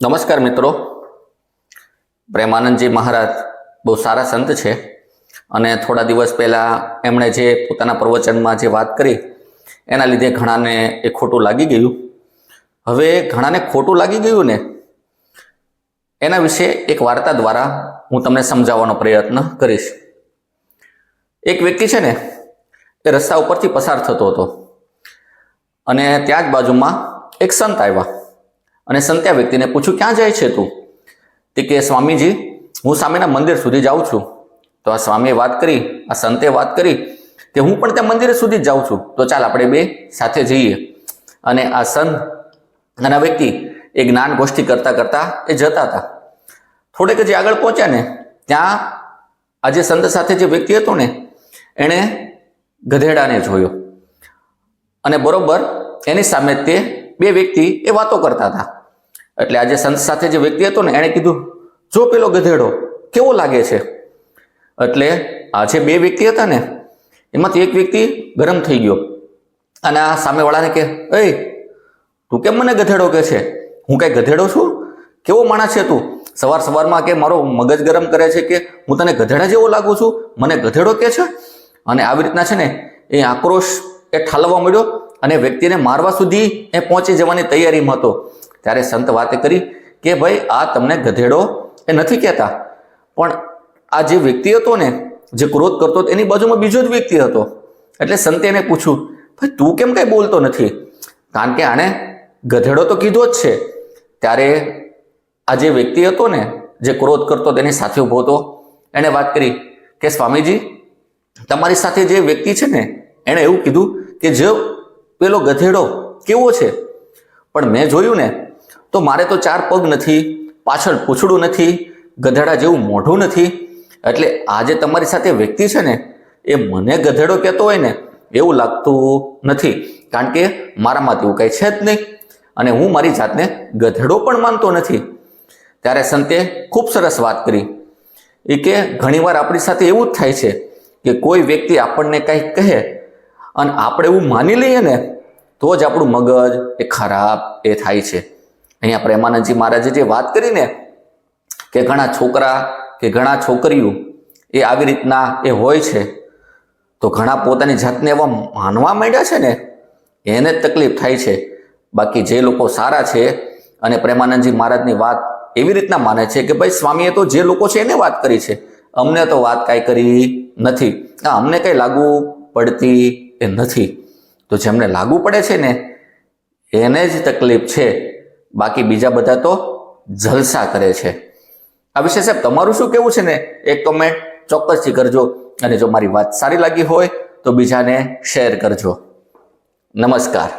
નમસ્કાર મિત્રો, પ્રેમાનંદજી મહારાજ બહુ સારા સંત છે અને થોડા દિવસ પહેલાં એમણે જે પોતાના પ્રવચનમાં જે વાત કરી એના લીધે ઘણાને એ ખોટું લાગી ગયું. હવે ઘણાને ખોટું લાગી ગયું ને એના વિશે એક વાર્તા દ્વારા હું તમને સમજાવવાનો પ્રયત્ન કરીશ. એક વ્યક્તિ છે ને એ રસ્તા ઉપરથી પસાર થતો હતો અને ત્યાં જ બાજુમાં એક સંત આવ્યા અને સંતે આ વ્યક્તિને પૂછ્યું, ક્યાં જાય છે તું? તે કે સ્વામીજી, હું સામેના મંદિર સુધી જાઉં છું. તો આ સ્વામીએ વાત કરી, આ સંતે વાત કરી કે હું પણ ત્યાં મંદિર સુધી જ જાઉં છું, તો ચાલ આપણે બે સાથે જઈએ. અને આ સંત અને આ વ્યક્તિ એ જ્ઞાન ગોષ્ઠી કરતા કરતા એ જતા હતા. થોડેક જે આગળ પહોંચ્યા ને ત્યાં આ જે સંત સાથે જે વ્યક્તિ હતો ને એણે ગધેડાને જોયો અને બરોબર એની સામે તે બે વ્યક્તિ એ વાતો કરતા હતા. એટલે આજે સંત સાથે જે વ્યક્તિ હતો ને એણે કીધું, જો પેલો ગધેડો કેવો લાગે છે. એટલે આ જે બે વ્યક્તિ હતા ને એમાંથી એક વ્યક્તિ ગરમ થઈ ગયો અને આ સામેવાળાને કે, એ તું કેમ મને ગધેડો કહે છે? હું કઈ ગધેડો છું? કેવો માણસ છે તું? સવાર સવારમાં કે મારો મગજ ગરમ કરે છે કે હું તને ગધેડા જેવો લાગુ છું, મને ગધેડો કે છે? અને આવી રીતના છે ને એ આક્રોશ એ ઠાલવા મળ્યો અને વ્યક્તિને મારવા સુધી એ પહોંચી જવાની તૈયારીમાં હતો. ત્યારે સંત વાતે કરી કે ભાઈ, આ તમને ગધેડો એ નથી કહેતા, પણ આ જે વ્યક્તિ હતો ને જે ક્રોધ કરતો હતો એની બાજુમાં બીજો જ વ્યક્તિ હતો. એટલે સંતે એને પૂછ્યું, ભાઈ તું કેમ કઈ બોલતો નથી? કારણ કે આણે ગધેડો તો કીધો જ છે. ત્યારે આ જે વ્યક્તિ હતો ને જે ક્રોધ કરતો તેની સાથે ઉભો હતો એણે વાત કરી કે સ્વામીજી, તમારી સાથે જે વ્યક્તિ છે ને એણે એવું કીધું કે જો પેલો ગધેડો કેવો છે, પણ મેં જોયું ને તો મારે તો 4 પગ નથી, પાછળ પૂંછડું નથી, ગધેડા જેવું મોઢું નથી. એટલે આ જે તમારી સાથે વ્યક્તિ છે ને એ મને ગધેડો કહેતો હોય ને એવું લાગતું નથી, કારણ કે મારામાં એવું કંઈ છે જ નહીં અને હું મારી જાતને ગધેડો પણ માનતો નથી. ત્યારે સંતે ખૂબ સરસ વાત કરી એ કે ઘણીવાર આપણી સાથે એવું જ થાય છે કે કોઈ વ્યક્તિ આપણને કંઈક કહે અને આપણે એવું માની લઈએ ને તો જ આપણું મગજ એ ખરાબ એ થાય છે. અહીંયા પ્રેમાનંદજી મહારાજે જે વાત કરી ને કે ઘણા છોકરા કે ઘણા છોકરીઓ એ આવી રીતના એ હોય છે, તો ઘણા પોતાની જાતને એવા માનવા માંડ્યા છે ને એને જ તકલીફ થાય છે. બાકી જે લોકો સારા છે અને પ્રેમાનંદજી મહારાજની વાત એવી રીતના માને છે કે ભાઈ સ્વામીએ તો જે લોકો છે એને વાત કરી છે, અમને તો વાત કાંઈ કરી નથી, અમને કંઈ લાગુ પડતી એ નથી. તો જેમને લાગુ પડે છે ને એને જ તકલીફ છે, બાકી બીજા બધા તો જલસા કરે છે. આ વિશે સાહેબ તમારું શું કહેવું છે ને એક કમેન્ટ ચોક્કસથી કરજો અને જો મારી વાત સારી લાગી હોય તો બીજાને શેર કરજો. નમસ્કાર.